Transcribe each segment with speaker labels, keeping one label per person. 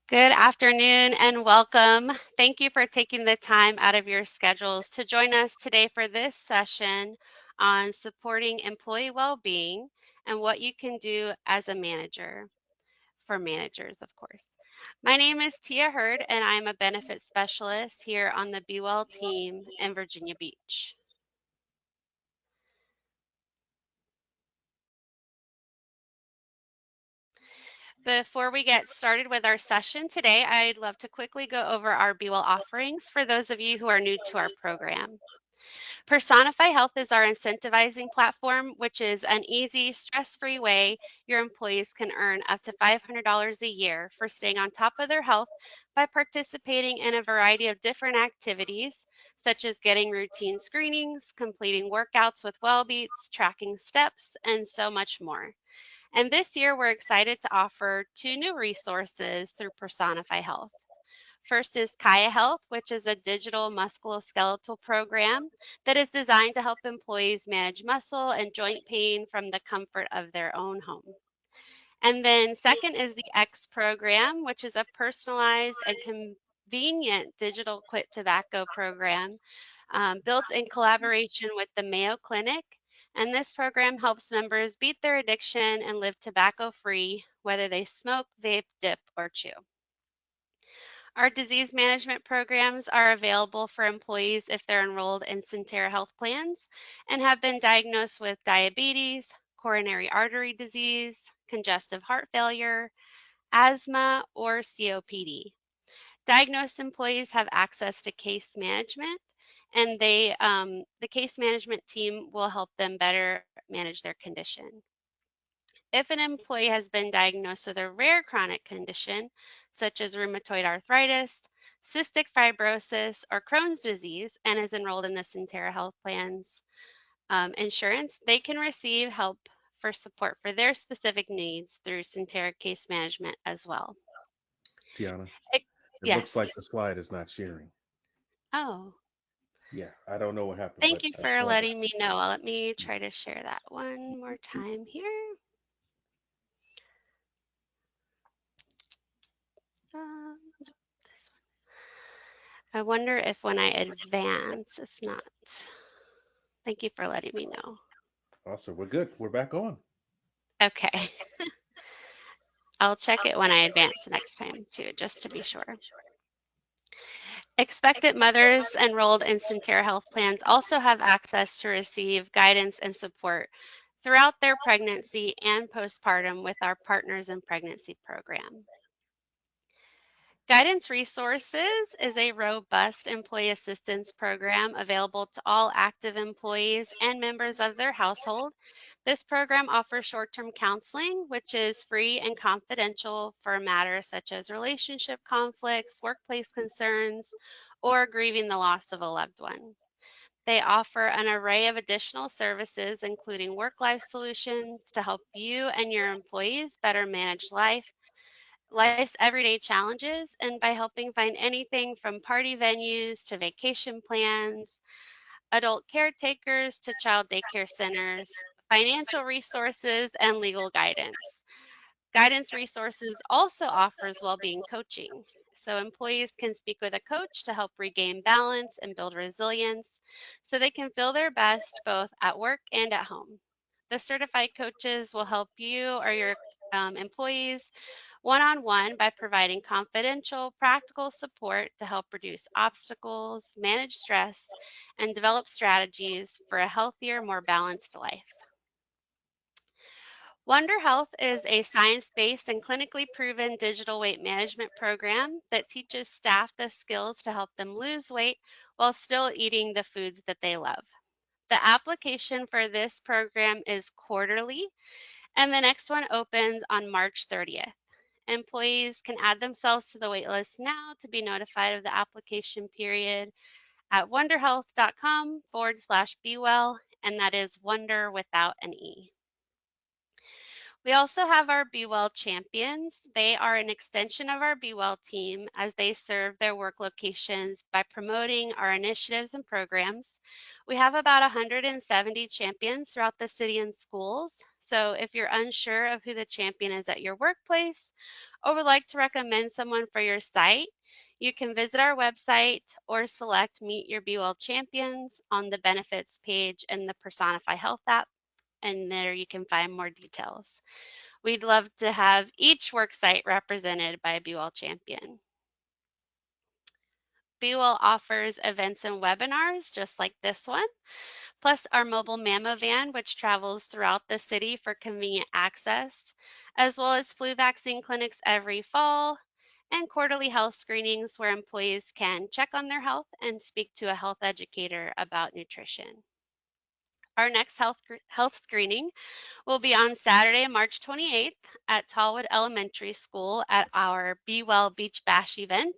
Speaker 1: Good afternoon and welcome. Thank you for taking the time out of your schedules to join us today for this session on supporting employee well-being and what you can do as a manager, for managers, of course. My name is Tia Hurd, and I'm a benefits specialist here on the BEWell team in Virginia Beach. Before we get started with our session today, I'd love to quickly go over our BEWell offerings for those of you who are new to our program. Personify Health is our incentivizing platform, which is an easy, stress free way your employees can earn up to $500 a year for staying on top of their health by participating in a variety of different activities, such as getting routine screenings, completing workouts with WellBeats, tracking steps, and so much more. And this year, we're excited to offer two new resources through Personify Health. First is Kaya Health, which is a digital musculoskeletal program that is designed to help employees manage muscle and joint pain from the comfort of their own home. And then second is the X program, which is a personalized and convenient digital quit tobacco program built in collaboration with the Mayo Clinic. And this program helps members beat their addiction and live tobacco free, whether they smoke, vape, dip, or chew. Our disease management programs are available for employees if they're enrolled in Centera health plans and have been diagnosed with diabetes, coronary artery disease, congestive heart failure, asthma, or COPD. Diagnosed employees have access to case management, and the case management team will help them better manage their condition. If an employee has been diagnosed with a rare chronic condition, such as rheumatoid arthritis, cystic fibrosis, or Crohn's disease, and is enrolled in the Centera Health Plan's insurance, they can receive help for support for their specific needs through Centera Case Management as well.
Speaker 2: Tiana,
Speaker 1: It,
Speaker 2: it looks
Speaker 1: yes.
Speaker 2: like the slide is not sharing.
Speaker 1: Oh,
Speaker 2: Yeah, I don't know what happened,
Speaker 1: thank
Speaker 2: but
Speaker 1: you
Speaker 2: I
Speaker 1: for
Speaker 2: tried
Speaker 1: letting me know. Let me try to share that one more time here. This one. I wonder if when I advance, it's not. Thank you for letting me know.
Speaker 2: Also, we're good. We're back on.
Speaker 1: Okay. I'll check it when I advance next time too, just to be sure. Expectant mothers enrolled in Centera Health Plans also have access to receive guidance and support throughout their pregnancy and postpartum with our Partners in Pregnancy program. Guidance Resources is a robust employee assistance program available to all active employees and members of their household. This program offers short term counseling, which is free and confidential for matters such as relationship conflicts, workplace concerns, or grieving the loss of a loved one. They offer an array of additional services, including work life solutions to help you and your employees better manage life's everyday challenges, and by helping find anything from party venues to vacation plans, adult caretakers to child daycare centers, financial resources, and legal guidance. Guidance Resources also offers well-being coaching. So employees can speak with a coach to help regain balance and build resilience so they can feel their best both at work and at home. The certified coaches will help you or your employees one on one by providing confidential, practical support to help reduce obstacles, manage stress, and develop strategies for a healthier, more balanced life. Wonder Health is a science based and clinically proven digital weight management program that teaches staff the skills to help them lose weight while still eating the foods that they love. The application for this program is quarterly, and the next one opens on March 30th. Employees can add themselves to the waitlist now to be notified of the application period at wonderhealth.com/BeWell, and that is Wonder without an E. We also have our BeWell champions. They are an extension of our BeWell team as they serve their work locations by promoting our initiatives and programs. We have about 170 champions throughout the city and schools. So if you're unsure of who the champion is at your workplace or would like to recommend someone for your site, you can visit our website or select Meet Your BeWell Champions on the benefits page in the Personify Health app, and there you can find more details. We'd love to have each worksite represented by a BeWell champion. BeWell offers events and webinars just like this one, plus our mobile mammo van, which travels throughout the city for convenient access, as well as flu vaccine clinics every fall, and quarterly health screenings where employees can check on their health and speak to a health educator about nutrition. Our next health screening will be on Saturday, March 28th at Tallwood Elementary School at our BEWell Beach Bash event.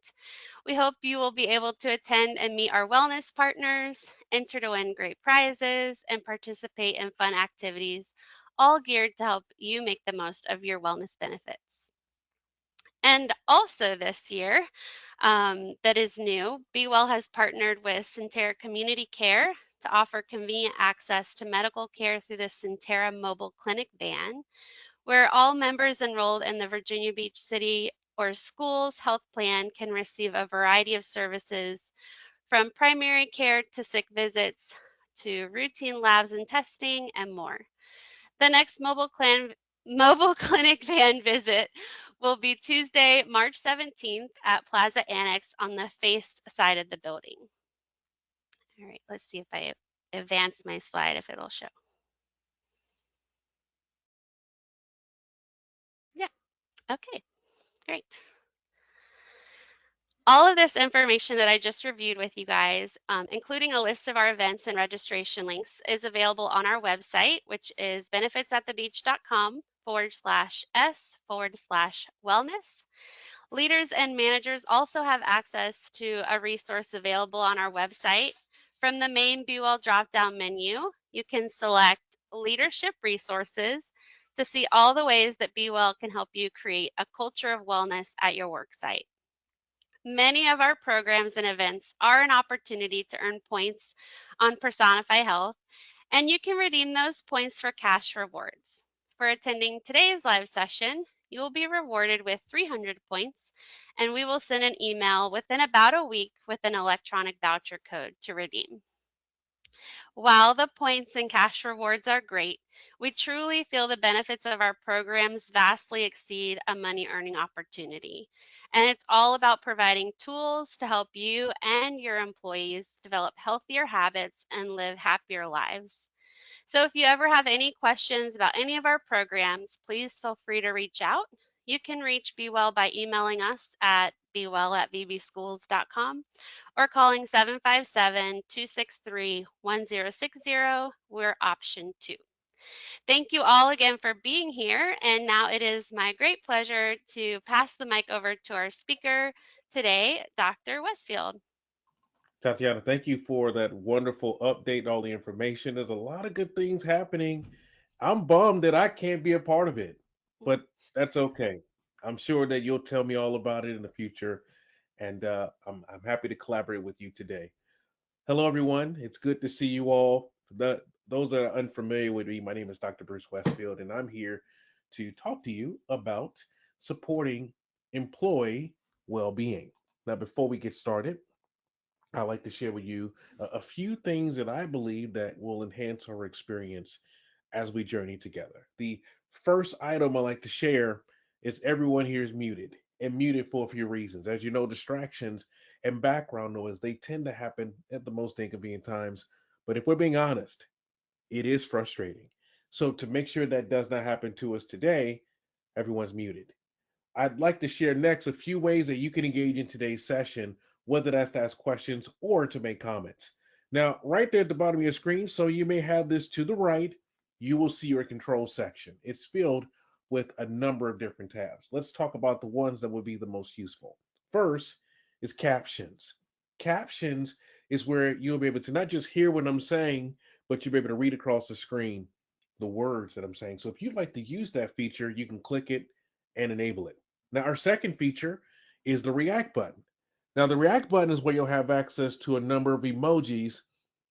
Speaker 1: We hope you will be able to attend and meet our wellness partners, enter to win great prizes, and participate in fun activities, all geared to help you make the most of your wellness benefits. And also this year, that is new, BeWell has partnered with Centera Community Care to offer convenient access to medical care through the Centera Mobile Clinic van, where all members enrolled in the Virginia Beach City or Schools Health Plan can receive a variety of services from primary care to sick visits to routine labs and testing and more. The next mobile clinic van visit will be Tuesday, March 17th at Plaza Annex on the face side of the building. All right, let's see if I advance my slide, if it'll show. Yeah, okay, great. All of this information that I just reviewed with you guys, including a list of our events and registration links, is available on our website, which is benefitsatthebeach.com/s/wellness. Leaders and managers also have access to a resource available on our website. From the main BeWell drop-down menu, you can select Leadership Resources to see all the ways that BeWell can help you create a culture of wellness at your worksite. Many of our programs and events are an opportunity to earn points on Personify Health, and you can redeem those points for cash rewards. For attending today's live session, you will be rewarded with 300 points, and we will send an email within about a week with an electronic voucher code to redeem. While the points and cash rewards are great, we truly feel the benefits of our programs vastly exceed a money earning opportunity. And it's all about providing tools to help you and your employees develop healthier habits and live happier lives. So if you ever have any questions about any of our programs, please feel free to reach out. You can reach BeWell by emailing us at bewell@vbschools.com or calling 757-263-1060. We're option 2. Thank you all again for being here. And now it is my great pleasure to pass the mic over to our speaker today, Dr. Westfield.
Speaker 2: Tatiana, thank you for that wonderful update and all the information. There's a lot of good things happening. I'm bummed that I can't be a part of it, but that's okay. I'm sure that you'll tell me all about it in the future, and I'm happy to collaborate with you today. Hello, everyone. It's good to see you all. Those that are unfamiliar with me, my name is Dr. Bruce Westfield, and I'm here to talk to you about supporting employee well being. Now, before we get started, I'd like to share with you a few things that I believe that will enhance our experience as we journey together. The first item I like to share is everyone here is muted and muted for a few reasons. As you know, distractions and background noise, they tend to happen at the most inconvenient times. But if we're being honest, it is frustrating. So to make sure that does not happen to us today, everyone's muted. I'd like to share next a few ways that you can engage in today's session, whether that's to ask questions or to make comments. Now, right there at the bottom of your screen, so you may have this to the right, you will see your control section. It's filled with a number of different tabs. Let's talk about the ones that would be the most useful. First is captions. Captions is where you'll be able to not just hear what I'm saying, but you'll be able to read across the screen the words that I'm saying. So if you'd like to use that feature, you can click it and enable it. Now, our second feature is the React button. Now, the React button is where you'll have access to a number of emojis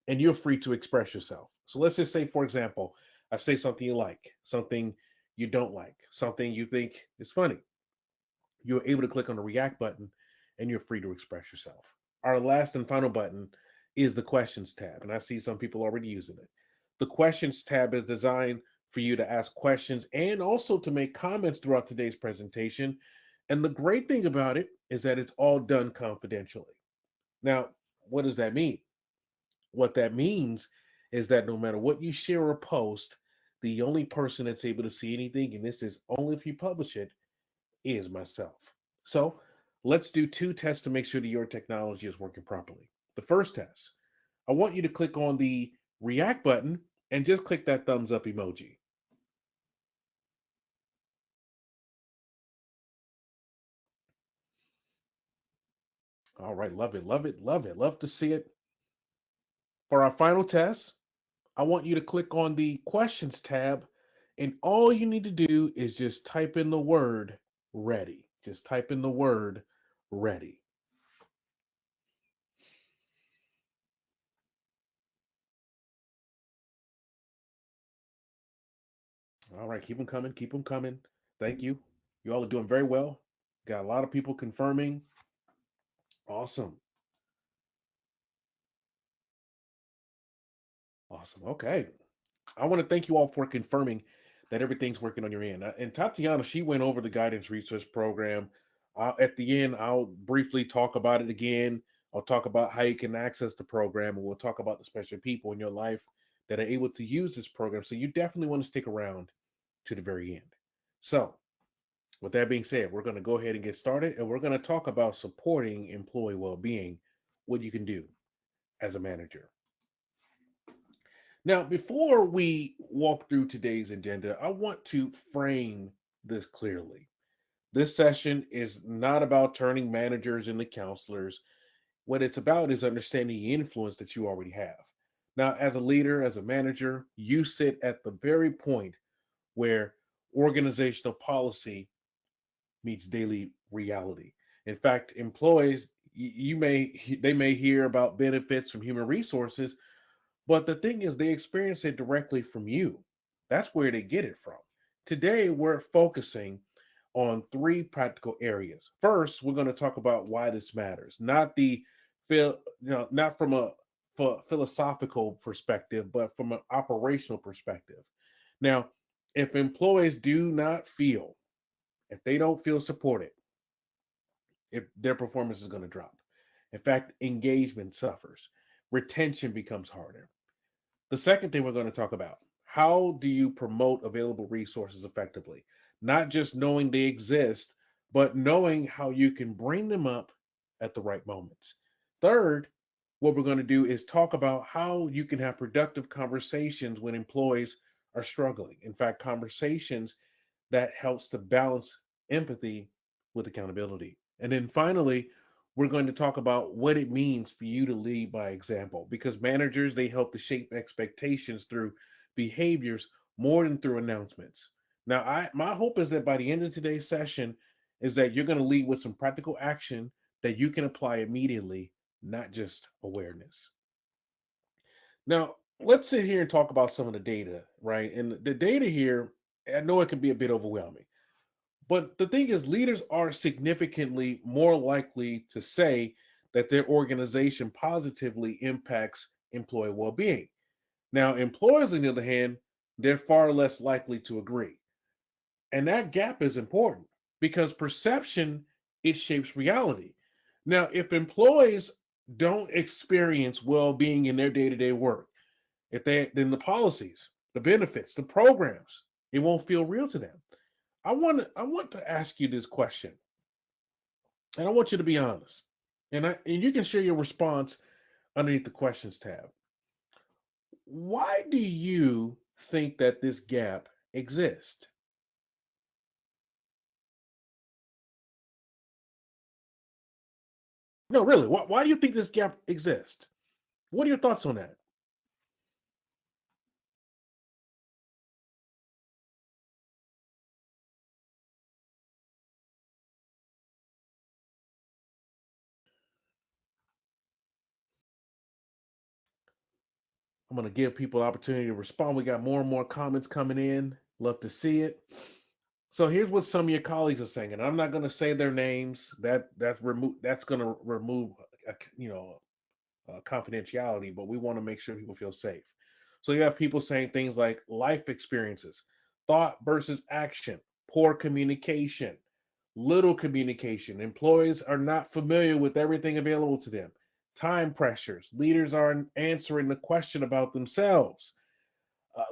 Speaker 2: and you're free to express yourself. So let's just say, for example, I say something you like, something you don't like, something you think is funny. You're able to click on the react button and you're free to express yourself. Our last and final button is the questions tab, and I see some people already using it. The questions tab is designed for you to ask questions and also to make comments throughout today's presentation. And the great thing about it is that it's all done confidentially. Now, what does that mean? What that means is that no matter what you share or post, the only person that's able to see anything, and this is only if you publish it, is myself. So let's do two tests to make sure that your technology is working properly. The first test, I want you to click on the react button and just click that thumbs up emoji. All right, love it, love it, love it. Love to see it. For our final test, I want you to click on the questions tab, and all you need to do is just type in the word ready. Just type in the word ready. All right, keep them coming, keep them coming. Thank you. You all are doing very well. Got a lot of people confirming. Awesome. Awesome. Okay. I want to thank you all for confirming that everything's working on your end. And Tatiana, she went over the guidance research program. At the end, I'll briefly talk about it again. I'll talk about how you can access the program, and we'll talk about the special people in your life that are able to use this program. So you definitely want to stick around to the very end. So, with that being said, we're going to go ahead and get started, and we're going to talk about supporting employee well-being, what you can do as a manager. Now, before we walk through today's agenda, I want to frame this clearly. This session is not about turning managers into counselors. What it's about is understanding the influence that you already have. Now, as a leader, as a manager, you sit at the very point where organizational policy meets daily reality. In fact, employees, they may hear about benefits from human resources, but the thing is, they experience it directly from you. That's where they get it from. Today, we're focusing on three practical areas. First, we're going to talk about why this matters, not from a philosophical perspective, but from an operational perspective. Now, if employees do not feel, if they don't feel supported, if their performance is going to drop. In fact, engagement suffers, retention becomes harder. The second thing we're going to talk about, how do you promote available resources effectively? Not just knowing they exist, but knowing how you can bring them up at the right moments. Third, what we're going to do is talk about how you can have productive conversations when employees are struggling. In fact, conversations that helps to balance empathy with accountability. And then finally, we're going to talk about what it means for you to lead by example because managers, they help to shape expectations through behaviors more than through announcements. Now, my hope is that by the end of today's session is that you're going to lead with some practical action that you can apply immediately, not just awareness. Now, let's sit here and talk about some of the data, right? And the data here, I know it can be a bit overwhelming. But the thing is, leaders are significantly more likely to say that their organization positively impacts employee well being. Now, employers, on the other hand, they're far less likely to agree. And that gap is important because perception, it shapes reality. Now, if employees don't experience well being in their day to day work, if they then the policies, the benefits, the programs, it won't feel real to them. I want to ask you this question, and I want you to be honest. And you can share your response underneath the questions tab. Why do you think that this gap exists? No, really. Why do you think this gap exists? What are your thoughts on that? I'm going to give people opportunity to respond. We got more and more comments coming in. Love to see it. So here's what some of your colleagues are saying, and I'm not going to say their names. That's going to remove, you know, confidentiality. But we want to make sure people feel safe. So you have people saying things like life experiences, thought versus action, poor communication, little communication. Employees are not familiar with everything available to them. Time pressures. Leaders aren't answering the question about themselves.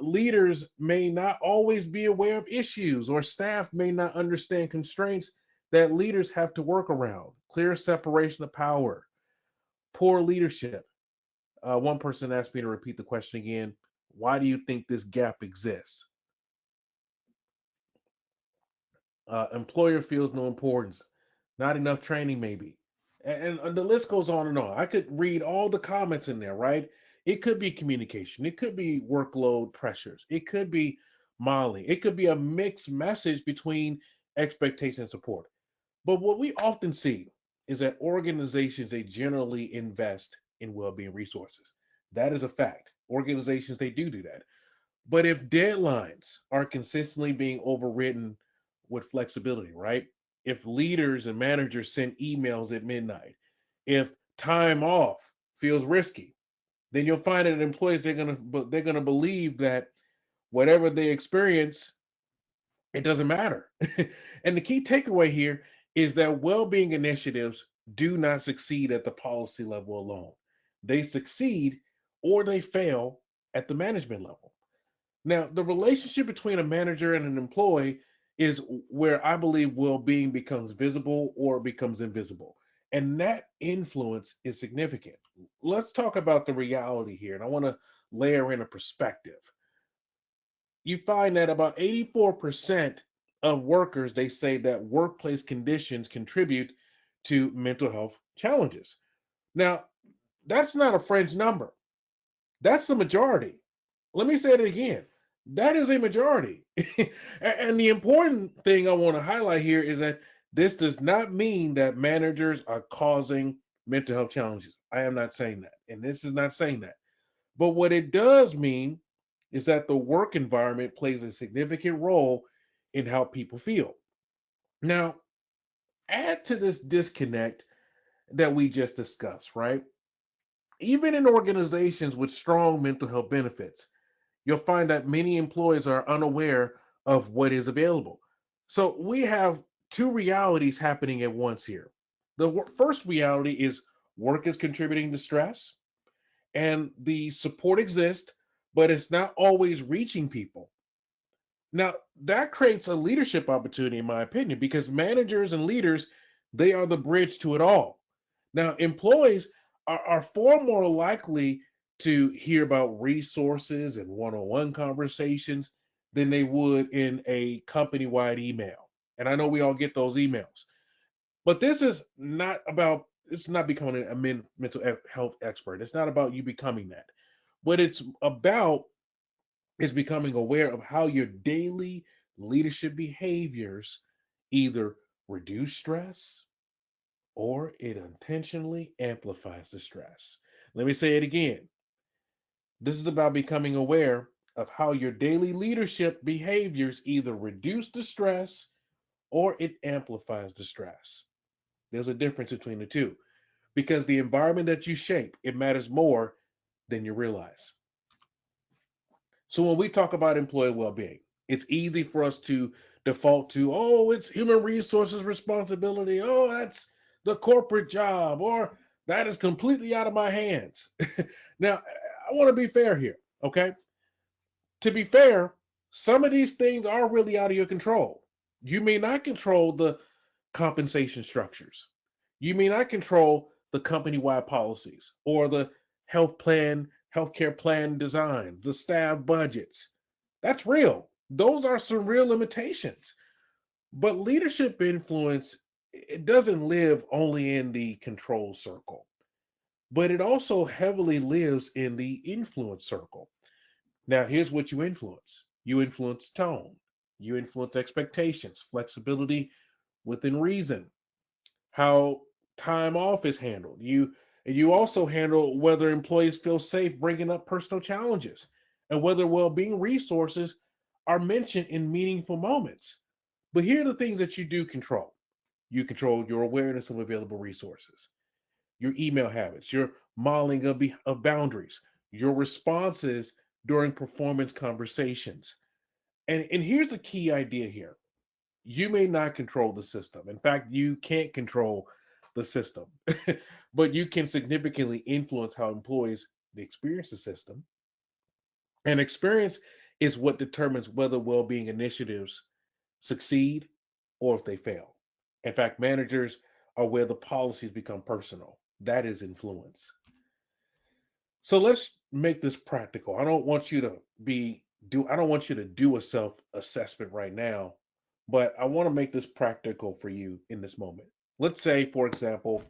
Speaker 2: Leaders may not always be aware of issues, or staff may not understand constraints that leaders have to work around. Clear separation of power, poor leadership. One person asked me to repeat the question again. Why do you think this gap exists? Employer feels no importance, not enough training, maybe. And the list goes on and on. I could read all the comments in there, right? It could be communication, it could be workload pressures, it could be Molly, it could be a mixed message between expectation and support. But what we often see is that organizations, they generally invest in well-being resources. That is a fact. Organizations, they do that. But if deadlines are consistently being overridden with flexibility, right? If leaders and managers send emails at midnight, if time off feels risky, then you'll find that employees, they're gonna believe that whatever they experience, it doesn't matter. And the key takeaway here is that well-being initiatives do not succeed at the policy level alone. They succeed or they fail at the management level. Now, the relationship between a manager and an employee is where I believe well being becomes visible or becomes invisible. And that influence is significant. Let's talk about the reality here. And I want to layer in a perspective. You find that about 84% of workers, they say that workplace conditions contribute to mental health challenges. Now, that's not a fringe number. That's the majority. Let me say it again. That is a majority. And the important thing I want to highlight here is that this does not mean that managers are causing mental health challenges. I am not saying that. And this is not saying that. But what it does mean is that the work environment plays a significant role in how people feel. Now, add to this disconnect that we just discussed, right? Even in organizations with strong mental health benefits, you'll find that many employees are unaware of what is available. So we have two realities happening at once here. The first reality is work is contributing to stress, and the support exists, but it's not always reaching people. Now, that creates a leadership opportunity, in my opinion, because managers and leaders, they are the bridge to it all. Now, employees are far more likely to hear about resources and one on one conversations than they would in a company wide email. And I know we all get those emails, but it's not becoming a mental health expert. It's not about you becoming that. What it's about is becoming aware of how your daily leadership behaviors either reduce stress or it intentionally amplifies the stress. Let me say it again. This is about becoming aware of how your daily leadership behaviors either reduce the stress or it amplifies the stress. There's a difference between the two because the environment that you shape, it matters more than you realize. So when we talk about employee well-being, it's easy for us to default to, oh, it's human resources responsibility. Oh, that's the corporate job, or that is completely out of my hands. Now, I want to be fair here, okay? To be fair, some of these things are really out of your control. You may not control the compensation structures. You may not control the company-wide policies or the healthcare plan design, the staff budgets. That's real. Those are some real limitations. But leadership influence, it doesn't live only in the control circle, but it also heavily lives in the influence circle. Now, here's what you influence. You influence tone. You influence expectations, flexibility within reason, how time off is handled. You And you also handle whether employees feel safe bringing up personal challenges and whether well being resources are mentioned in meaningful moments. But here are the things that you do control: you control your awareness of available resources, your email habits, your modeling of boundaries, your responses during performance conversations. And here's the key idea here: you may not control the system. In fact, you can't control the system, but you can significantly influence how employees experience the system. And experience is what determines whether well being initiatives succeed or if they fail. In fact, managers are where the policies become personal. That is influence. So let's make this practical. I don't want you to do a self-assessment right now, but I want to make this practical for you in this moment. Let's say, for example,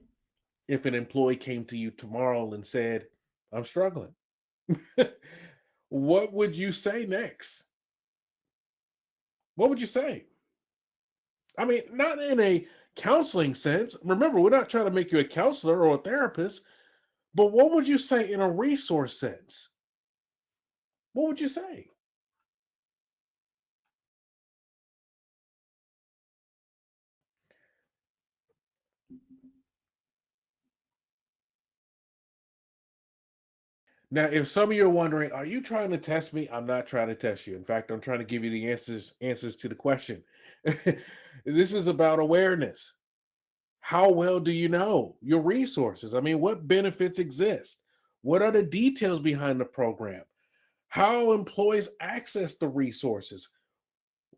Speaker 2: if an employee came to you tomorrow and said, "I'm struggling." What would you say next? What would you say? I mean, not in a counseling sense. Remember, we're not trying to make you a counselor or a therapist, but what would you say in a resource sense? What would you say? Now, if some of you are wondering, are you trying to test me? I'm not trying to test you. In fact, I'm trying to give you the answers to the question. This is about awareness. How well do you know your resources? I mean, what benefits exist? What are the details behind the program? How employees access the resources?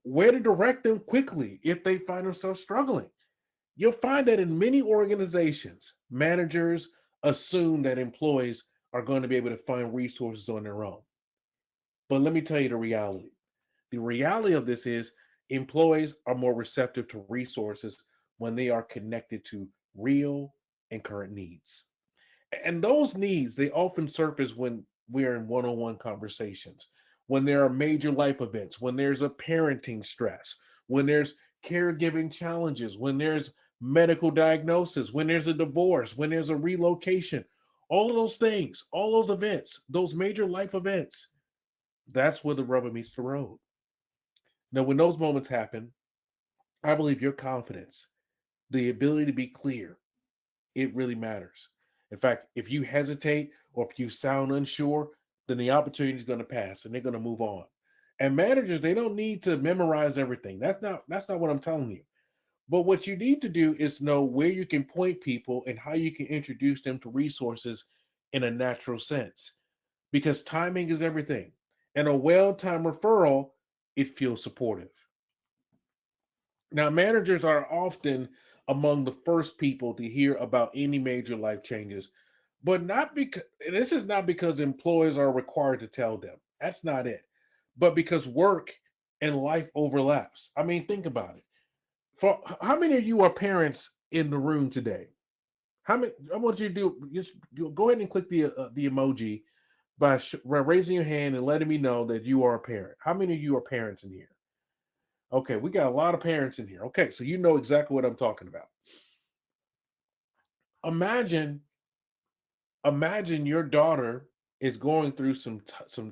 Speaker 2: Where to direct them quickly if they find themselves struggling? You'll find that in many organizations, managers assume that employees are going to be able to find resources on their own. But let me tell you the reality. The reality of this is employees are more receptive to resources when they are connected to real and current needs. And those needs, they often surface when we're in one on one conversations, when there are major life events, when there's a parenting stress, when there's caregiving challenges, when there's medical diagnosis, when there's a divorce, when there's a relocation. All of those things, all those events, those major life events, that's where the rubber meets the road. Now, when those moments happen, I believe your confidence, the ability to be clear, it really matters. In fact, if you hesitate or if you sound unsure, then the opportunity is going to pass and they're going to move on. And managers, they don't need to memorize everything. That's not what I'm telling you. But what you need to do is know where you can point people and how you can introduce them to resources in a natural sense. Because timing is everything. And a well-timed referral, it feels supportive. Now, managers are often among the first people to hear about any major life changes, but not because this is not because employees are required to tell them. That's not it. But because work and life overlaps. I mean, think about it. For how many of you are parents in the room today? How many? I want you to go ahead and click the emoji by raising your hand and letting me know that you are a parent. How many of you are parents in here? Okay, we got a lot of parents in here. Okay, so you know exactly what I'm talking about. Imagine, imagine your daughter is going through some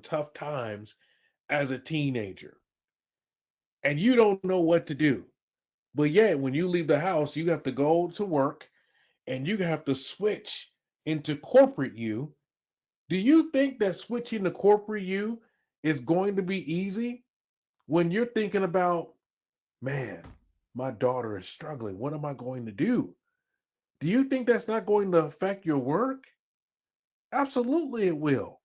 Speaker 2: tough times as a teenager, and you don't know what to do. But yet, when you leave the house, you have to go to work, and you have to switch into corporate you. Do you think that switching to corporate you is going to be easy when you're thinking about, man, my daughter is struggling. What am I going to do? Do you think that's not going to affect your work? Absolutely, it will.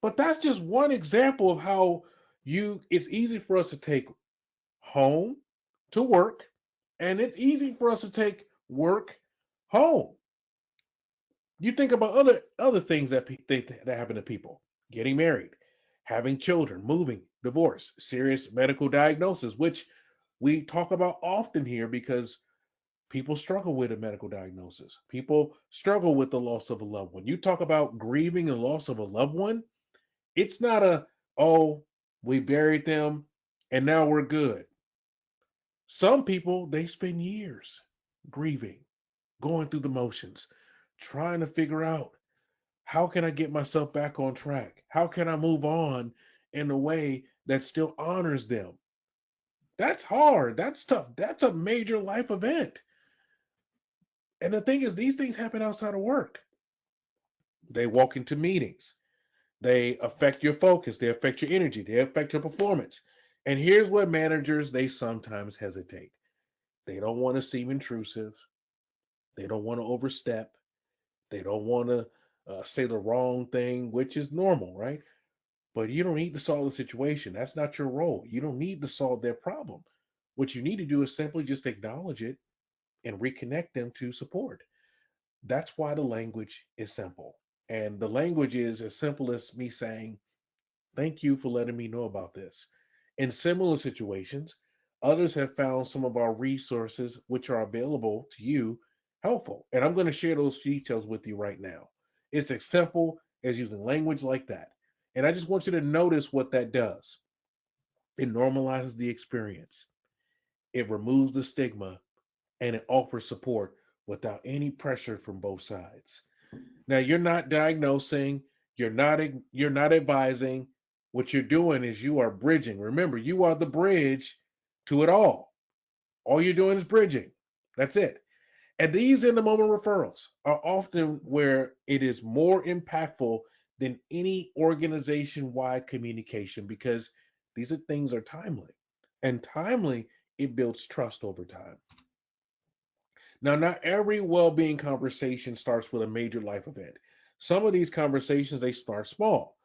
Speaker 2: But that's just one example of how it's easy for us to take home to work, and it's easy for us to take work home. You think about other things that happen to people: getting married, having children, moving, divorce, serious medical diagnosis, which we talk about often here because people struggle with a medical diagnosis. People struggle with the loss of a loved one. You talk about grieving the loss of a loved one, it's not oh, we buried them and now we're good. Some people, they spend years grieving, going through the motions. trying to figure out how can I get myself back on track? How can I move on in a way that still honors them? That's hard. That's tough. That's a major life event. And the thing is, these things happen outside of work. They walk into meetings. They affect your focus. They affect your energy. They affect your performance. And here's where managers, they sometimes hesitate. They don't want to seem intrusive. They don't want to overstep. They don't want to say the wrong thing, which is normal, right? But you don't need to solve the situation. That's not your role. You don't need to solve their problem. What you need to do is simply just acknowledge it and reconnect them to support. That's why the language is simple. And the language is as simple as me saying, thank you for letting me know about this. In similar situations, others have found some of our resources which are available to you helpful. And I'm going to share those details with you right now. It's as simple as using language like that. And I just want you to notice what that does. It normalizes the experience, it removes the stigma, and it offers support without any pressure from both sides. Now you're not diagnosing, you're not advising. What you're doing is you are bridging. Remember, you are the bridge to it all. All you're doing is bridging. That's it. And these in the moment referrals are often where it is more impactful than any organization wide communication because these are things are timely. And timely, it builds trust over time. Now, not every well-being conversation starts with a major life event. Some of these conversations they start small.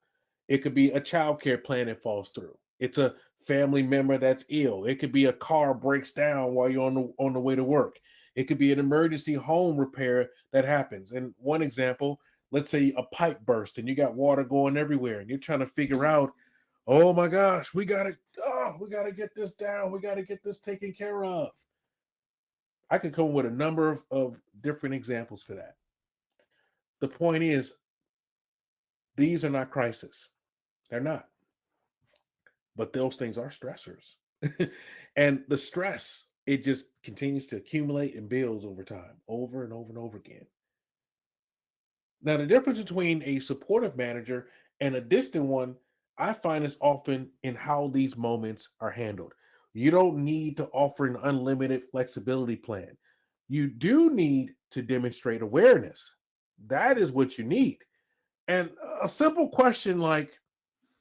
Speaker 2: It could be a child care plan that falls through. It's a family member that's ill. It could be a car breaks down while you're on the way to work. It could be an emergency home repair that happens. And one example, let's say a pipe burst and you got water going everywhere and you're trying to figure out, oh my gosh, we gotta get this down. We gotta get this taken care of. I could come with a number of different examples for that. The point is, these are not crises. They're not. But those things are stressors. And the stress, it just continues to accumulate and builds over time, over and over and over again. Now, the difference between a supportive manager and a distant one, I find is often in how these moments are handled. You don't need to offer an unlimited flexibility plan. You do need to demonstrate awareness. That is what you need. And a simple question like,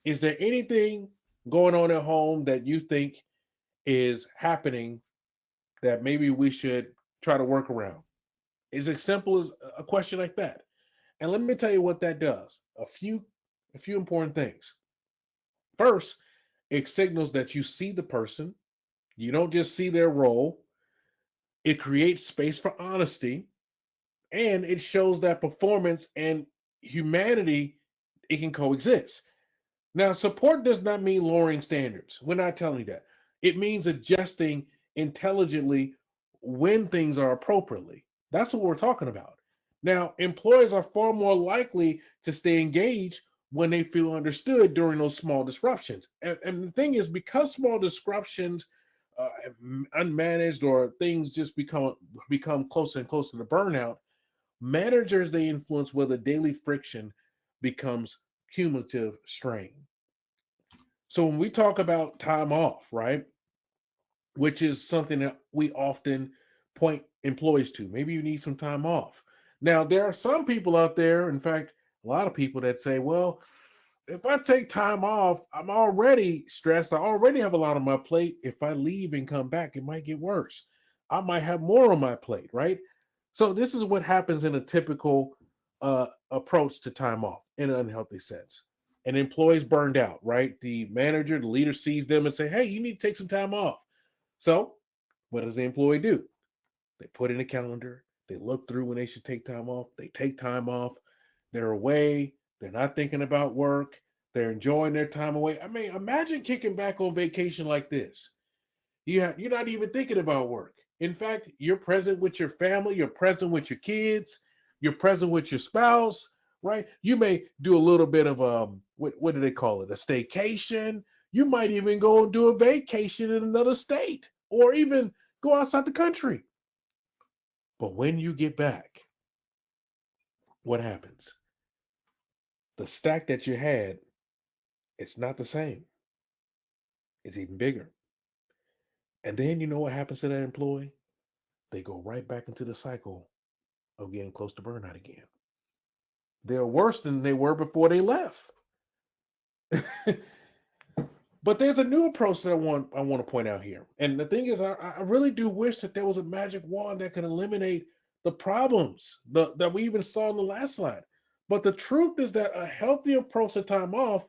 Speaker 2: is there anything going on at home that you think is happening that maybe we should try to work around? Is as simple as a question like that. And let me tell you what that does. A few important things. First, it signals that you see the person. You don't just see their role. It creates space for honesty and it shows that performance and humanity it can coexist. Now, support does not mean lowering standards. We're not telling you that. It means adjusting intelligently when things are appropriately. That's what we're talking about. Now, employers are far more likely to stay engaged when they feel understood during those small disruptions. And the thing is, because small disruptions, unmanaged, or things just become closer and closer to burnout, managers they influence whether daily friction becomes cumulative strain. So when we talk about time off, right, which is something that we often point employees to, maybe you need some time off. Now, there are some people out there, in fact, a lot of people that say, well, if I take time off, I'm already stressed. I already have a lot on my plate. If I leave and come back, it might get worse. I might have more on my plate, right? So, this is what happens in a typical approach to time off in an unhealthy sense. An employee's burned out, right? The manager, the leader sees them and say, hey, you need to take some time off. So, what does the employee do? They put in a calendar. They look through when they should take time off. They take time off. They're away. They're not thinking about work. They're enjoying their time away. I mean, imagine kicking back on vacation like this. You're not even thinking about work. In fact, you're present with your family. You're present with your kids. You're present with your spouse, right? You may do a little bit of what do they call it? A staycation. You might even go and do a vacation in another state, or even go outside the country. But when you get back, what happens? The stack that you had, it's not the same. It's even bigger. And then you know what happens to that employee? They go right back into the cycle of getting close to burnout again. They're worse than they were before they left. But there's a new approach that I want to point out here. And the thing is, I really do wish that there was a magic wand that could eliminate the problems that we even saw in the last slide. But the truth is that a healthy approach to time off,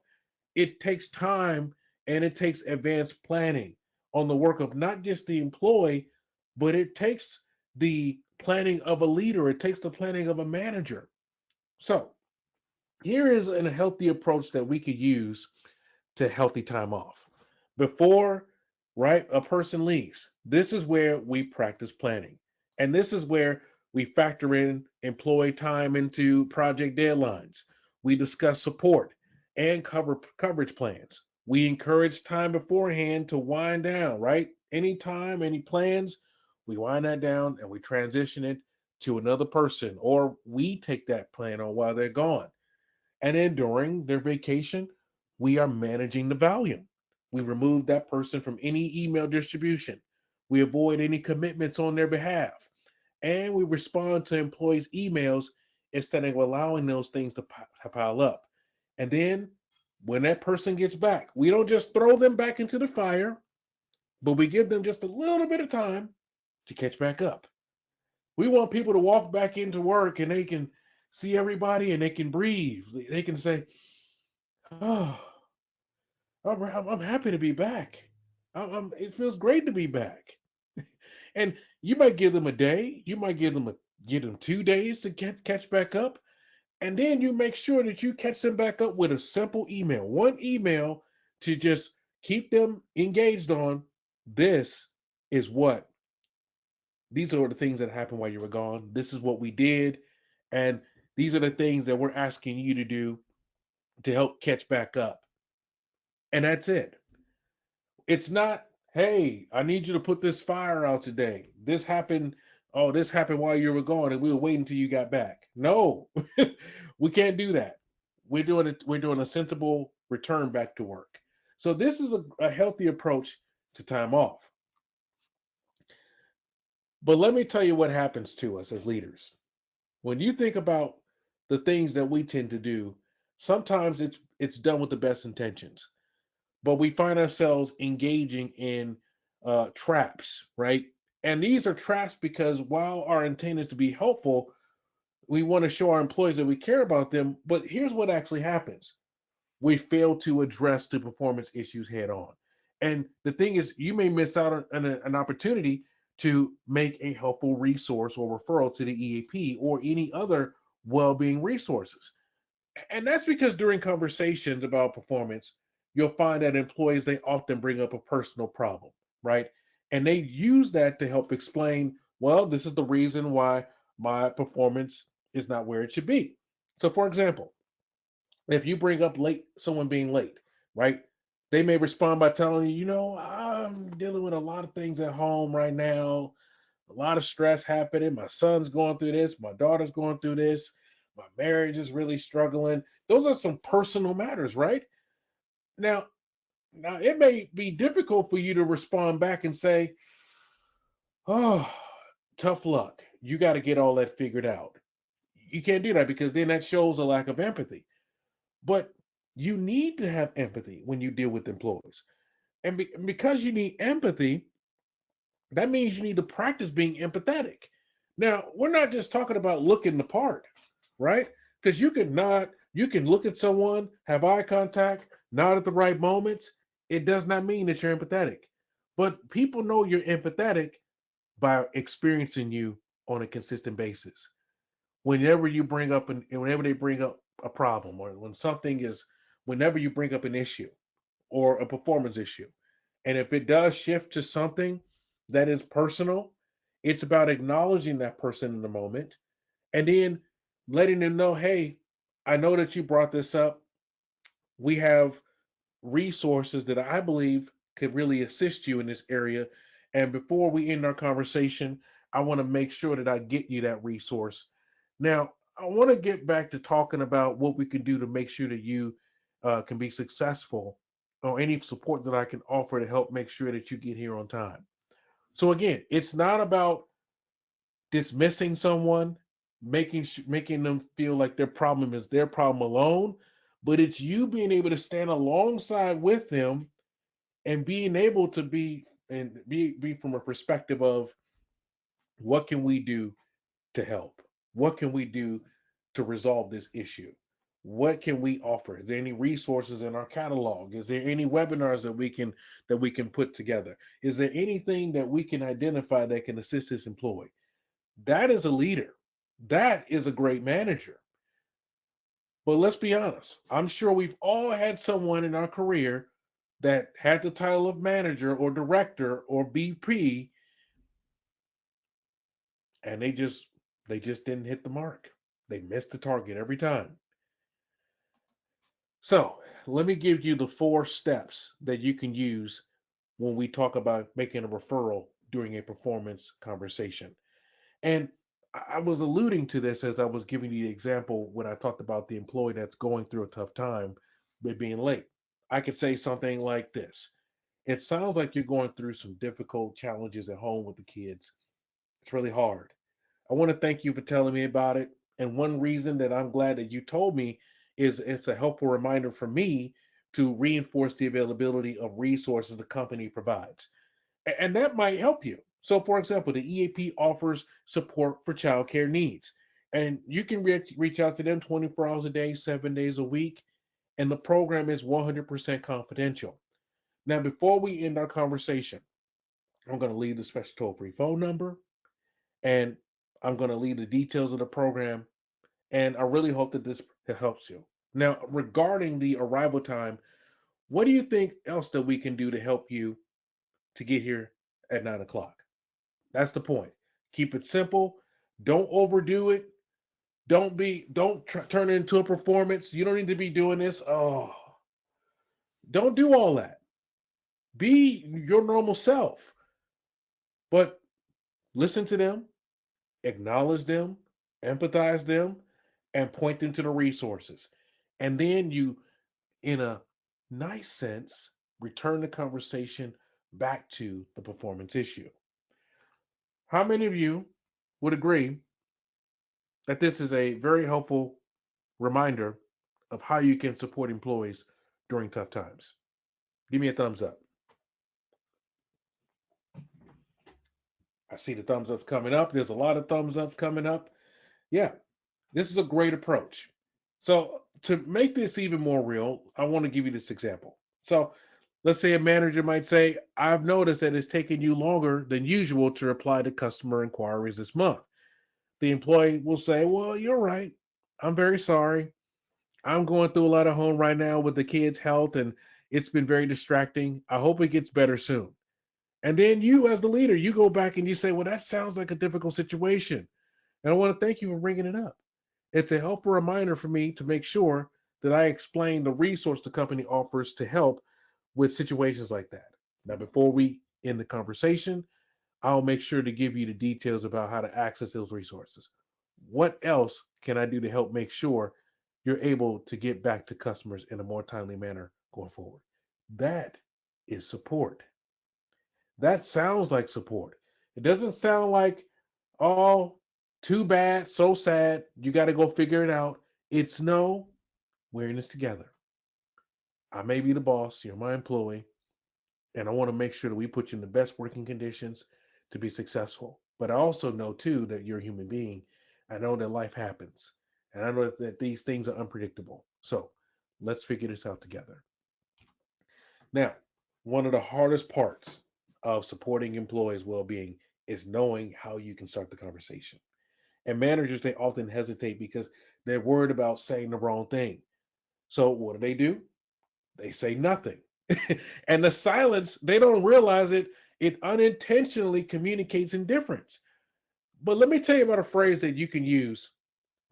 Speaker 2: it takes time and it takes advanced planning on the work of not just the employee, but it takes the planning of a leader. It takes the planning of a manager. So here is a healthy approach that we could use to healthy time off. Before, right, a person leaves, this is where we practice planning. And this is where we factor in employee time into project deadlines. We discuss support and coverage plans. We encourage time beforehand to wind down, right? Any time, any plans, we wind that down and we transition it to another person, or we take that plan on while they're gone. And then during their vacation, we are managing the volume. We remove that person from any email distribution. We avoid any commitments on their behalf. And we respond to employees' emails instead of allowing those things to pile up. And then when that person gets back, we don't just throw them back into the fire, but we give them just a little bit of time to catch back up. We want people to walk back into work and they can see everybody and they can breathe. They can say, "Oh, I'm happy to be back. It feels great to be back." And you might give them a day, you might give them 2 days to catch back up, and then you make sure that you catch them back up with a simple email, one email to just keep them engaged on. This is what these are the things that happened while you were gone. This is what we did, and these are the things that we're asking you to do to help catch back up. And that's it. It's not, hey, I need you to put this fire out today. This happened. Oh, this happened while you were gone, and we were waiting until you got back. No, we can't do that. We're doing a sensible return back to work. So this is a healthy approach to time off. But let me tell you what happens to us as leaders. When you think about the things that we tend to do, sometimes it's done with the best intentions, but we find ourselves engaging in traps, right? And these are traps because while our intent is to be helpful, we want to show our employees that we care about them. But here's what actually happens: we fail to address the performance issues head on. And the thing is, you may miss out on an opportunity to make a helpful resource or referral to the EAP or any other well-being resources. And that's because during conversations about performance, you'll find that employees they often bring up a personal problem, right? And they use that to help explain, well, this is the reason why my performance is not where it should be. So for example, if you bring up someone being late, right? They may respond by telling you, I'm dealing with a lot of things at home right now, a lot of stress happening. My son's going through this, my daughter's going through this, my marriage is really struggling. Those are some personal matters, right? Now, now it may be difficult for you to respond back and say, "Oh, tough luck. You got to get all that figured out." You can't do that because then that shows a lack of empathy. But you need to have empathy when you deal with employees. And because you need empathy, that means you need to practice being empathetic. Now, we're not just talking about looking the part, right? Because you can look at someone, have eye contact, nod at the right moments. It does not mean that you're empathetic. But people know you're empathetic by experiencing you on a consistent basis. Whenever they bring up a problem, or whenever you bring up an issue or a performance issue, and if it does shift to something that is personal, it's about acknowledging that person in the moment and then letting them know, hey, I know that you brought this up. We have resources that I believe could really assist you in this area. And before we end our conversation, I want to make sure that I get you that resource. Now, I want to get back to talking about what we can do to make sure that you can be successful, or any support that I can offer to help make sure that you get here on time. So again, it's not about dismissing someone, making them feel like their problem is their problem alone, but it's you being able to stand alongside with them and being able to be from a perspective of what can we do to help? What can we do to resolve this issue? What can we offer? Is there any resources in our catalog? Is there any webinars that we can put together? Is there anything that we can identify that can assist this employee? That is a leader. That is a great manager. But let's be honest. I'm sure we've all had someone in our career that had the title of manager or director or BP, and they just didn't hit the mark. They missed the target every time. So, let me give you the 4 steps that you can use when we talk about making a referral during a performance conversation. And I was alluding to this as I was giving you the example when I talked about the employee that's going through a tough time with being late. I could say something like this: it sounds like you're going through some difficult challenges at home with the kids. It's really hard. I want to thank you for telling me about it. And one reason that I'm glad that you told me is it's a helpful reminder for me to reinforce the availability of resources the company provides. And that might help you. So, for example, the EAP offers support for childcare needs, and you can reach out to them 24 hours a day, 7 days a week, and the program is 100% confidential. Now, before we end our conversation, I'm going to leave the special toll free phone number, and I'm going to leave the details of the program, and I really hope that this helps you. Now, regarding the arrival time, what do you think else that we can do to help you to get here at 9 o'clock? That's the point. Keep it simple. Don't overdo it. Don't turn it into a performance. You don't need to be doing this. Oh, don't do all that. Be your normal self, but listen to them, acknowledge them, empathize them, and point them to the resources. And then you, in a nice sense, return the conversation back to the performance issue. How many of you would agree that this is a very helpful reminder of how you can support employees during tough times? Give me a thumbs up. I see the thumbs ups coming up. There's a lot of thumbs ups coming up. Yeah, this is a great approach. So, to make this even more real, I want to give you this example. So, let's say a manager might say, I've noticed that it's taking you longer than usual to reply to customer inquiries this month. The employee will say, well, you're right. I'm very sorry. I'm going through a lot of home right now with the kids' health, and it's been very distracting. I hope it gets better soon. And then you, as the leader, you go back and you say, well, that sounds like a difficult situation. And I want to thank you for bringing it up. It's a helpful reminder for me to make sure that I explain the resource the company offers to help with situations like that. Now, before we end the conversation, I'll make sure to give you the details about how to access those resources. What else can I do to help make sure you're able to get back to customers in a more timely manner going forward? That is support. That sounds like support. It doesn't sound like, oh, too bad, so sad, you got to go figure it out. It's no, we're in this together. I may be the boss, you're my employee, and I want to make sure that we put you in the best working conditions to be successful. But I also know too that you're a human being. I know that life happens, and I know that these things are unpredictable. So let's figure this out together. Now, one of the hardest parts of supporting employees' well-being is knowing how you can start the conversation. And managers, they often hesitate because they're worried about saying the wrong thing. So what do? They say nothing. And the silence, they don't realize it, it unintentionally communicates indifference. But let me tell you about a phrase that you can use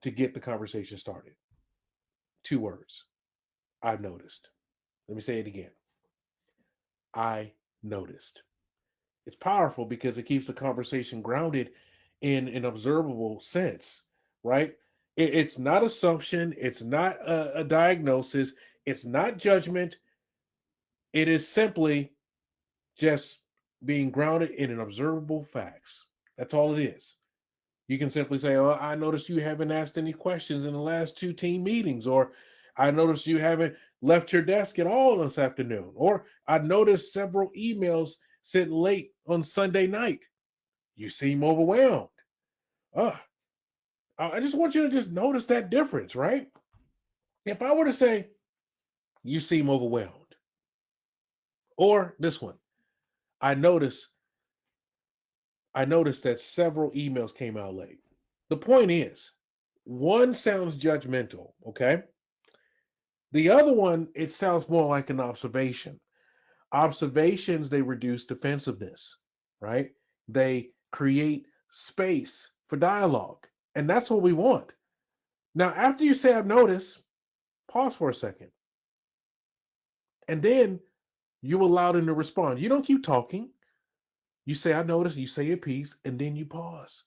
Speaker 2: to get the conversation started. 2 words. I've noticed. Let me say it again. I noticed. It's powerful because it keeps the conversation grounded in an observable sense, right? It's not assumption. It's not a diagnosis. It's not judgment. It is simply just being grounded in an observable facts. That's all it is. You can simply say, "Oh, I noticed you haven't asked any questions in the last two team meetings," or "I noticed you haven't left your desk at all this afternoon," or "I noticed several emails sent late on Sunday night. You seem overwhelmed." Uh, I just want you to just notice that difference, right? If I were to say, "You seem overwhelmed," or this one, "I noticed I noticed that several emails came out late." The point is, one sounds judgmental, okay? The other one, it sounds more like an observation. Observations, they reduce defensiveness, right? They create space for dialogue. And that's what we want. Now, after you say, "I've noticed," pause for a second. And then you allow them to respond. You don't keep talking. You say, "I noticed," you say your piece, and then you pause.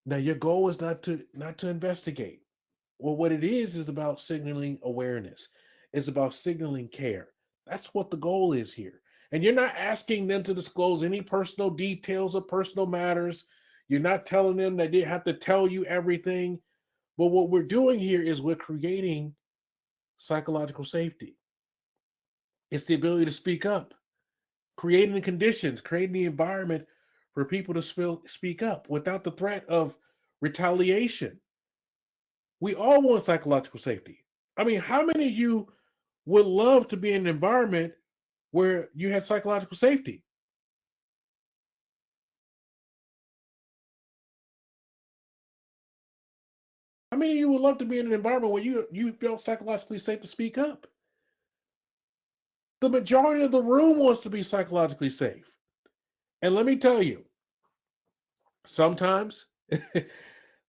Speaker 2: Now, your goal is not to investigate. Well, what it is about signaling awareness. It's about signaling care. That's what the goal is here. And you're not asking them to disclose any personal details or personal matters. You're not telling them that they have to tell you everything. But what we're doing here is we're creating psychological safety. It's the ability to speak up, creating the conditions, creating the environment for people to speak up without the threat of retaliation. We all want psychological safety. I mean, how many of you would love to be in an environment where you had psychological safety? How many of you would love to be in an environment where you felt psychologically safe to speak up? The majority of the room wants to be psychologically safe. And let me tell you, sometimes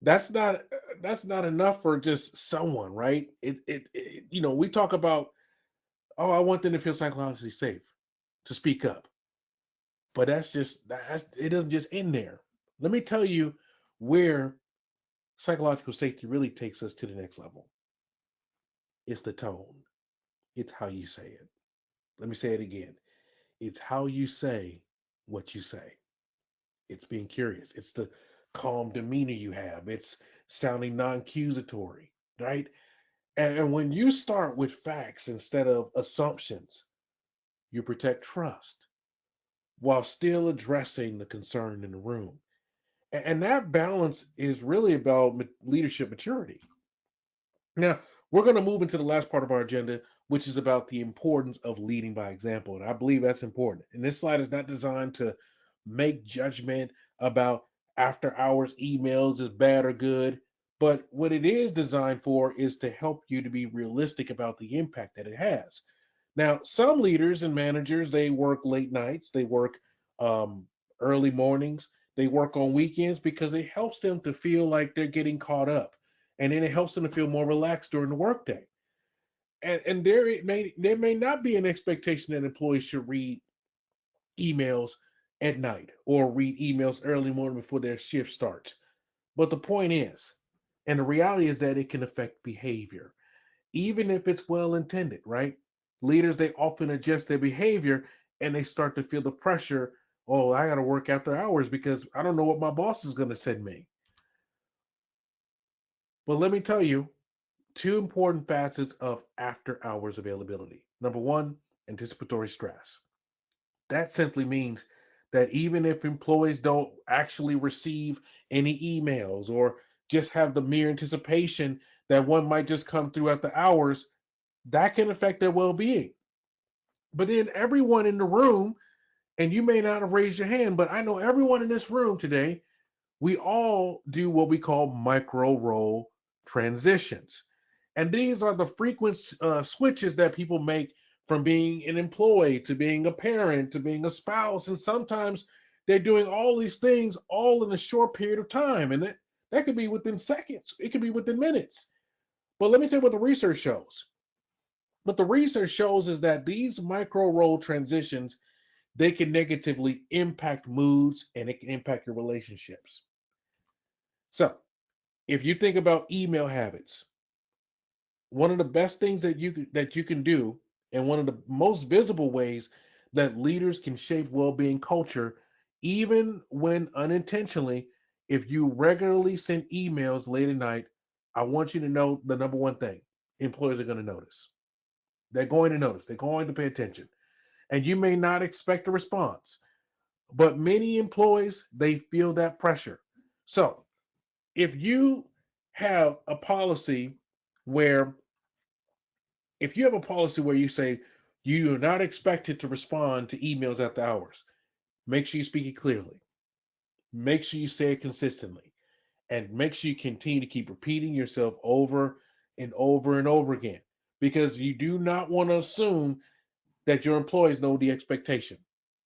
Speaker 2: that's not that's not enough for just someone, right? We talk about, "Oh, I want them to feel psychologically safe to speak up." But it doesn't just end there. Let me tell you where psychological safety really takes us to the next level. It's the tone. It's how you say it. Let me say it again. It's how you say what you say. It's being curious. It's the calm demeanor you have. It's sounding non-accusatory, right? And when you start with facts instead of assumptions, you protect trust while still addressing the concern in the room. And that balance is really about leadership maturity. Now, we're going to move into the last part of our agenda, which is about the importance of leading by example. And I believe that's important. And this slide is not designed to make judgment about after hours emails is bad or good. But what it is designed for is to help you to be realistic about the impact that it has. Now, some leaders and managers, they work late nights, they work um, early mornings, they work on weekends because it helps them to feel like they're getting caught up, and then it helps them to feel more relaxed during the workday. And there may not be an expectation that employees should read emails at night or read emails early morning before their shift starts. But the point is, and the reality is that it can affect behavior, even if it's well intended, right? Leaders, they often adjust their behavior and they start to feel the pressure. "Oh, I got to work after hours because I don't know what my boss is going to send me." But let me tell you, two important facets of after hours availability. Number one, anticipatory stress. That simply means that even if employees don't actually receive any emails or just have the mere anticipation that one might just come through after hours, that can affect their well being. But then everyone in the room, and you may not have raised your hand, but I know everyone in this room today, we all do what we call micro role transitions. And these are the frequent switches that people make from being an employee to being a parent to being a spouse. And sometimes they're doing all these things all in a short period of time. And that could be within seconds, it could be within minutes. But let me tell you what the research shows. What the research shows is that these micro role transitions, they can negatively impact moods and it can impact your relationships. So If you think about email habits, one of the best things that you can do, and one of the most visible ways that leaders can shape well-being culture, even when unintentionally, if you regularly send emails late at night, I want you to know the number one thing: employees are going to notice. They're going to notice. They're going to pay attention, and you may not expect a response, but many employees, they feel that pressure. So if you have a policy where if you have a policy where you say you are not expected to respond to emails after hours, make sure you speak it clearly. Make sure you say it consistently. And make sure you continue to keep repeating yourself over and over and over again. Because you do not want to assume that your employees know the expectation.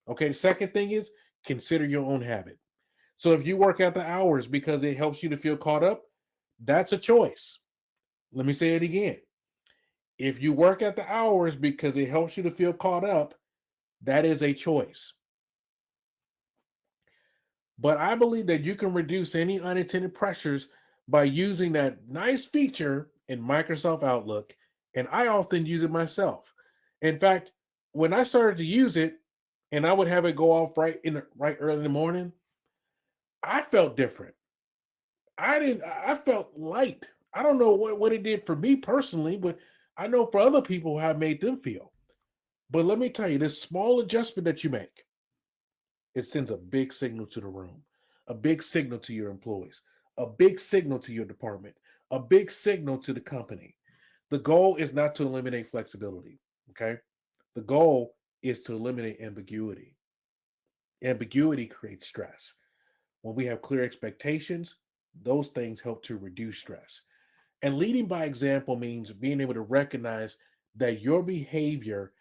Speaker 2: Okay, the second thing is consider your own habit. So if you work after hours because it helps you to feel caught up, that's a choice. Let me say it again. If you work at the hours because it helps you to feel caught up, that is a choice. But I believe that you can reduce any unintended pressures by using that nice feature in Microsoft Outlook. And I often use it myself. In fact, when I started to use it and I would have it go off right early in the morning, I felt different. I felt light. I don't know what it did for me personally, but I know for other people how it made them feel. But let me tell you, this small adjustment that you make, it sends a big signal to the room, a big signal to your employees, a big signal to your department, a big signal to the company. The goal is not to eliminate flexibility, okay? The goal is to eliminate ambiguity. Ambiguity creates stress. When we have clear expectations, those things help to reduce stress. And leading by example means being able to recognize that your behavior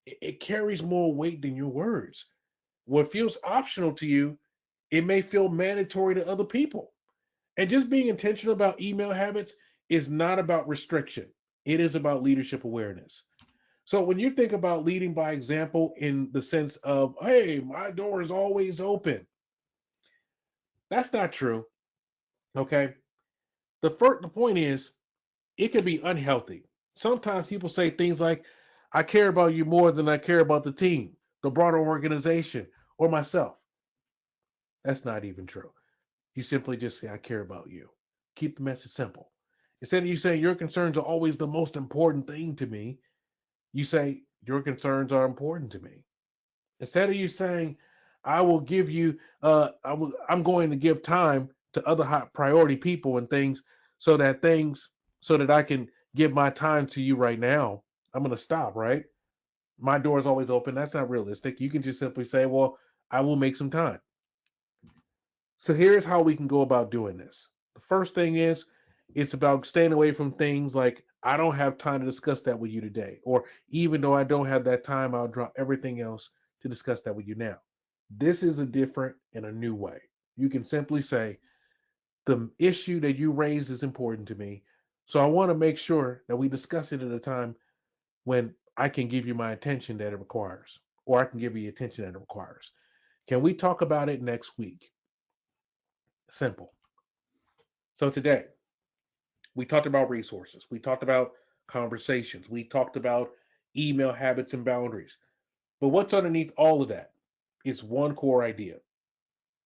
Speaker 2: it carries more weight than your words. What feels optional to you, it may feel mandatory to other people. And just being intentional about email habits is not about restriction. It is about leadership awareness. So when you think about leading by example in the sense of, hey, my door is always open, that's not true. Okay. The point is it can be unhealthy. Sometimes people say things like, I care about you more than I care about the team, the broader organization, or myself. That's not even true. You simply just say, I care about you. Keep the message simple. Instead of you saying your concerns are always the most important thing to me, you say, your concerns are important to me. Instead of you saying, I will give you, I'm going to give time to other high priority people and things so that I can give my time to you right now. I'm going to stop, right? My door is always open. That's not realistic. You can just simply say, well, I will make some time. So here's how we can go about doing this. The first thing is it's about staying away from things like I don't have time to discuss that with you today, or even though I don't have that time, I'll drop everything else to discuss that with you now. This is a different and a new way. You can simply say the issue that you raised is important to me, so I want to make sure that we discuss it at a time when I can give you my attention that it requires, or I can give you the attention that it requires. Can we talk about it next week? Simple. So today, we talked about resources. We talked about conversations. We talked about email habits and boundaries. But what's underneath all of that is one core idea.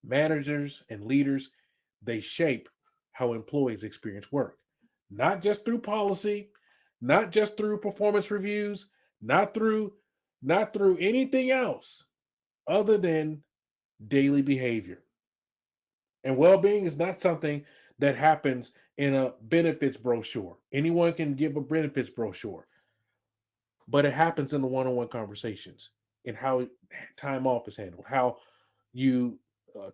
Speaker 2: Managers and leaders, they shape how employees experience work, not just through policy, not just through performance reviews, not through not through anything else other than daily behavior. And well-being is not something that happens in a benefits brochure. Anyone can give a benefits brochure, but it happens in the one-on-one conversations and how time off is handled, how you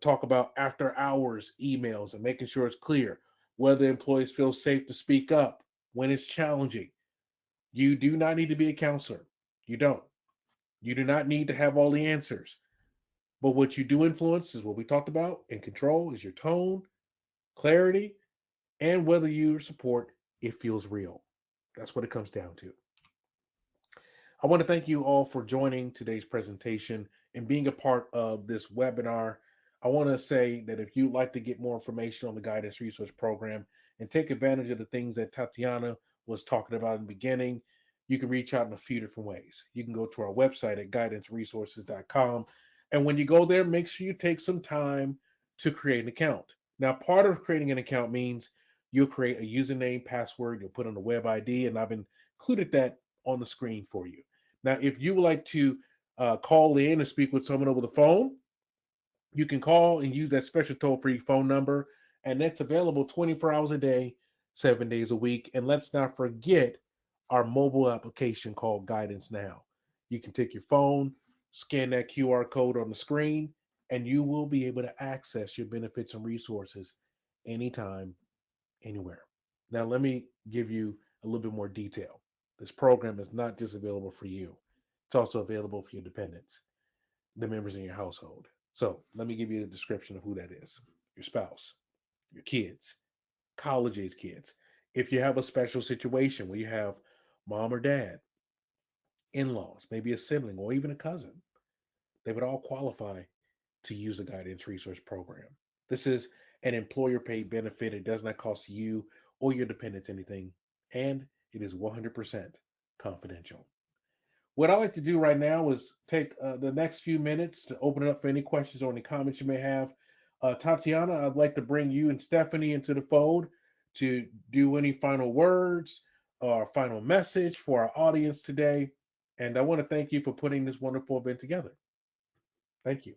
Speaker 2: talk about after hours emails and making sure it's clear whether employees feel safe to speak up when it's challenging. You do not need to be a counselor. You don't. You do not need to have all the answers. But what you do influence is what we talked about and control is your tone, clarity, and whether you support it feels real. That's what it comes down to. I want to thank you all for joining today's presentation and being a part of this webinar. I want to say that if you'd like to get more information on the Guidance Resource Program and take advantage of the things that Tatiana was talking about in the beginning, you can reach out in a few different ways. You can go to our website at guidanceresources.com. And when you go there, make sure you take some time to create an account. Now, part of creating an account means you'll create a username, password, you'll put on a web ID, and I've included that on the screen for you. Now, if you would like to call in and speak with someone over the phone, you can call and use that special toll free phone number, and that's available 24 hours a day, 7 days a week. And let's not forget our mobile application called Guidance Now. You can take your phone, scan that QR code on the screen, and you will be able to access your benefits and resources anytime, anywhere. Now, let me give you a little bit more detail. This program is not just available for you, it's also available for your dependents, the members in your household. So let me give you a description of who that is: your spouse, your kids, college age kids. If you have a special situation where you have mom or dad, in laws, maybe a sibling, or even a cousin, they would all qualify to use the Guidance Resource Program. This is an employer paid benefit. It does not cost you or your dependents anything, and it is 100% confidential. What I like to do right now is take the next few minutes to open it up for any questions or any comments you may have. Tatiana, I'd like to bring you and Stephanie into the fold to do any final words or final message for our audience today. And I want to thank you for putting this wonderful event together. Thank you.